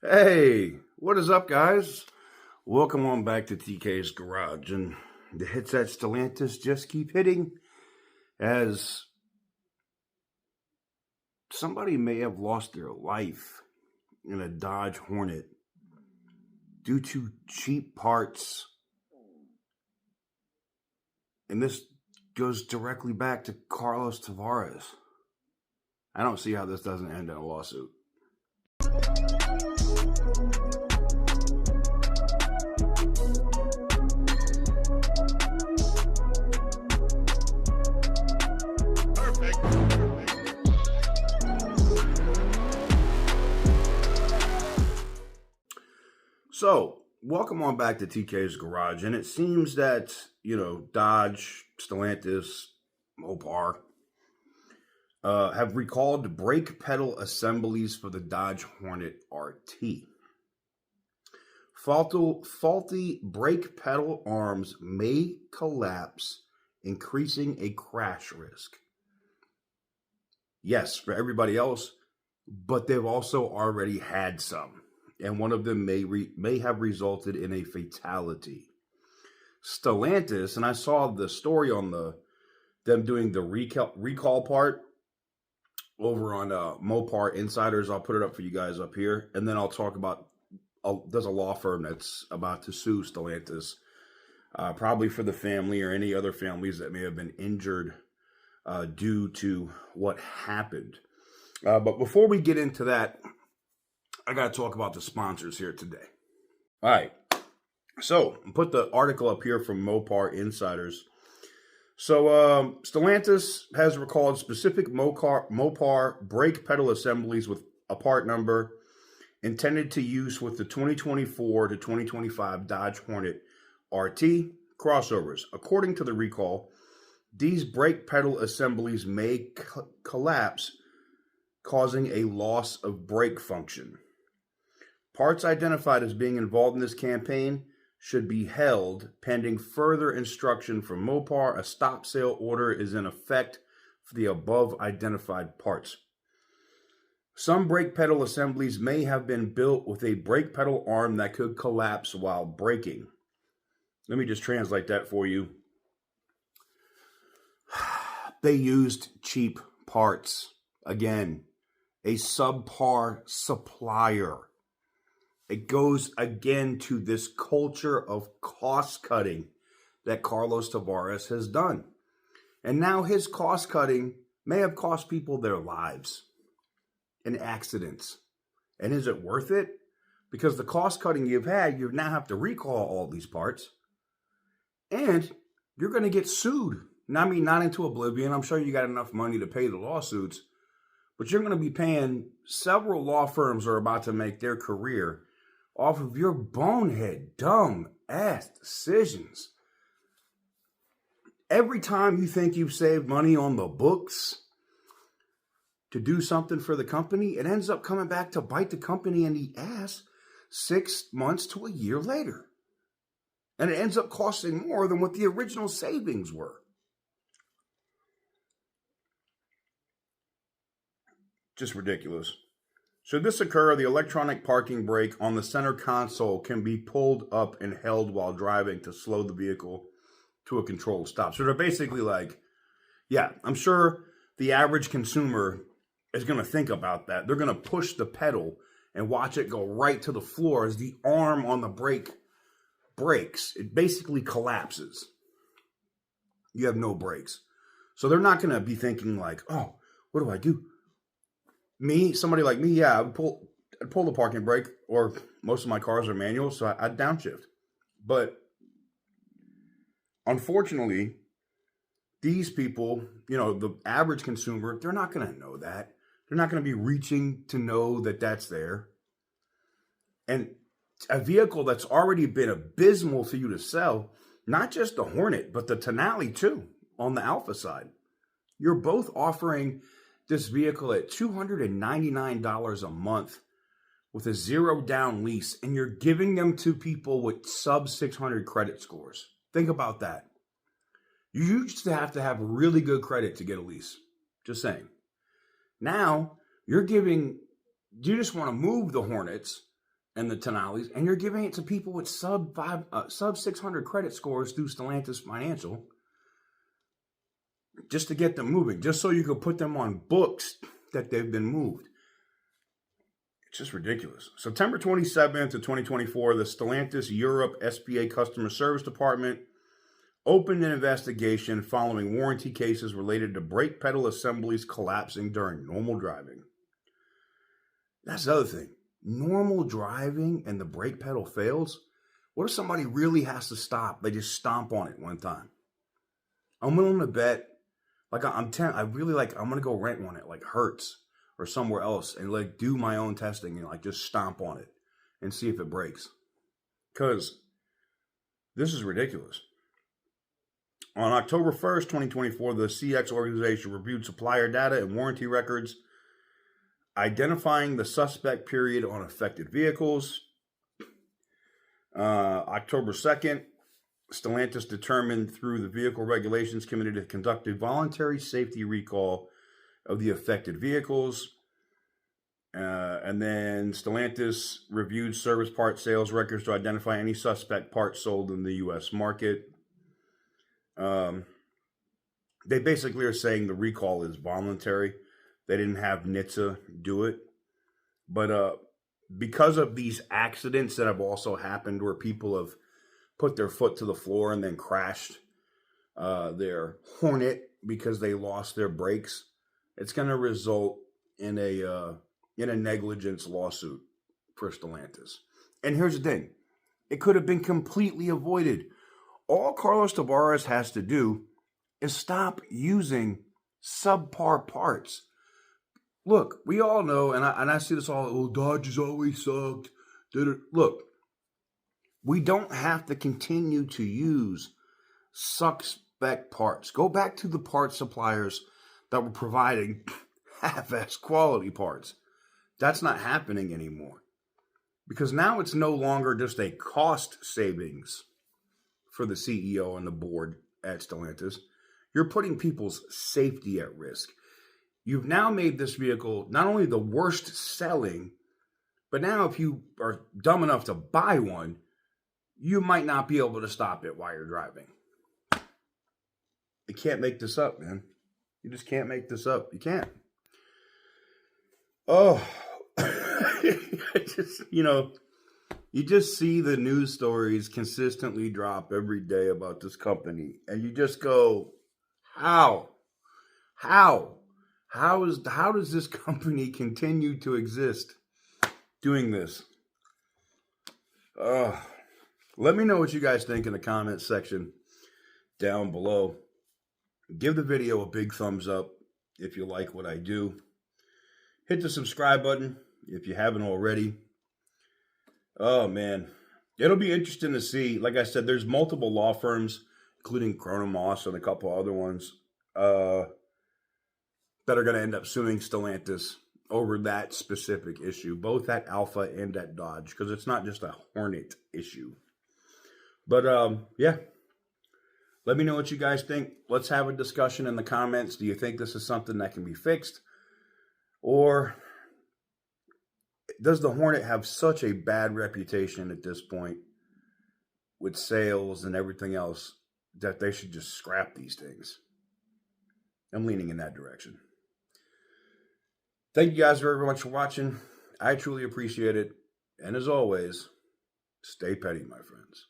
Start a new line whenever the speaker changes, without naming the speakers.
Hey, what is up, guys? Welcome on back to TK's Garage. And the hits at Stellantis just keep hitting as somebody may have lost their life in a Dodge Hornet due to cheap parts. And this goes directly back to Carlos Tavares. I don't see how this doesn't end in a lawsuit. So, welcome on back to TK's Garage. And it seems that, Dodge, Stellantis, Mopar have recalled brake pedal assemblies for the Dodge Hornet RT. Faulty brake pedal arms may collapse, increasing a crash risk. Yes, for everybody else, but they've also already had some. And one of them may have resulted in a fatality. Stellantis, and I saw the story on them doing the recall part over on Mopar Insiders. I'll put it up for you guys up here, and then I'll talk about. There's a law firm that's about to sue Stellantis, probably for the family or any other families that may have been injured due to what happened. But before we get into that, I got to talk about the sponsors here today. All right. So, put the article up here from Mopar Insiders. So, Stellantis has recalled specific Mopar brake pedal assemblies with a part number intended to use with the 2024 to 2025 Dodge Hornet RT crossovers. According to the recall, these brake pedal assemblies may collapse, causing a loss of brake function. Parts identified as being involved in this campaign should be held pending further instruction from Mopar. A stop sale order is in effect for the above identified parts. Some brake pedal assemblies may have been built with a brake pedal arm that could collapse while braking. Let me just translate that for you. They used cheap parts. Again, a subpar supplier. It goes again to this culture of cost cutting that Carlos Tavares has done. And now his cost cutting may have cost people their lives in accidents. And is it worth it? Because the cost cutting you've had, you now have to recall all these parts. And you're going to get sued. I mean, not into oblivion. I'm sure you got enough money to pay the lawsuits. But you're going to be paying, several law firms are about to make their career off of your bonehead, dumb ass decisions. Every time you think you've saved money on the books to do something for the company, it ends up coming back to bite the company in the ass 6 months to a year later. And it ends up costing more than what the original savings were. Just ridiculous. Should this occur, the electronic parking brake on the center console can be pulled up and held while driving to slow the vehicle to a controlled stop. So they're basically like, yeah, I'm sure the average consumer is going to think about that. They're going to push the pedal and watch it go right to the floor as the arm on the brake breaks. It basically collapses. You have no brakes. So they're not going to be thinking like, oh, what do I do? Somebody like me, yeah, I'd pull the parking brake, or most of my cars are manual, so I'd downshift. But unfortunately, these people, the average consumer, they're not going to know that. They're not going to be reaching to know that that's there. And a vehicle that's already been abysmal for you to sell, not just the Hornet, but the Tonale too, on the Alpha side. You're both offering this vehicle at $299 a month with a 0 down lease, and you're giving them to people with sub 600 credit scores. Think about that. You used to have really good credit to get a lease. Just saying. Now, you just want to move the Hornets and the Tenallis, and you're giving it to people with sub 600 credit scores through Stellantis Financial just to get them moving, just so you could put them on books that they've been moved. It's just ridiculous. September 27th of 2024, the Stellantis Europe SPA Customer Service Department opened an investigation following warranty cases related to brake pedal assemblies collapsing during normal driving. That's the other thing. Normal driving and the brake pedal fails? What if somebody really has to stop? They just stomp on it one time. I'm willing to bet, like I'm gonna go rent one at like Hertz or somewhere else and like do my own testing and like just stomp on it and see if it breaks. Because this is ridiculous. On October 1st, 2024, the CX organization reviewed supplier data and warranty records, identifying the suspect period on affected vehicles. October 2nd, Stellantis determined through the Vehicle Regulations Committee to conduct a voluntary safety recall of the affected vehicles. And then Stellantis reviewed service part sales records to identify any suspect parts sold in the U.S. market. They basically are saying the recall is voluntary. They didn't have NHTSA do it. But because of these accidents that have also happened where people have put their foot to the floor and then crashed their Hornet because they lost their brakes, it's going to result in a negligence lawsuit for Stellantis. And here's the thing. It could have been completely avoided. All Carlos Tavares has to do is stop using subpar parts. Look, we all know, and I see this all, oh, Dodge has always sucked. Look, we don't have to continue to use suspect parts. Go back to the parts suppliers that were providing half-ass quality parts. That's not happening anymore. Because now it's no longer just a cost savings for the CEO and the board at Stellantis. You're putting people's safety at risk. You've now made this vehicle not only the worst selling, but now if you are dumb enough to buy one, you might not be able to stop it while you're driving. You can't make this up, man. You just can't make this up. You can't. Oh, you just see the news stories consistently drop every day about this company. And you just go, how? How does this company continue to exist doing this? Let me know what you guys think in the comments section down below. Give the video a big thumbs up if you like what I do. Hit the subscribe button if you haven't already. Oh, man. It'll be interesting to see. Like I said, there's multiple law firms, including Moss and a couple other ones, that are going to end up suing Stellantis over that specific issue, both at Alpha and at Dodge, because it's not just a Hornet issue. But, yeah. Let me know what you guys think. Let's have a discussion in the comments. Do you think this is something that can be fixed? Or does the Hornet have such a bad reputation at this point with sales and everything else that they should just scrap these things? I'm leaning in that direction. Thank you guys very much for watching. I truly appreciate it. And as always, stay petty, my friends.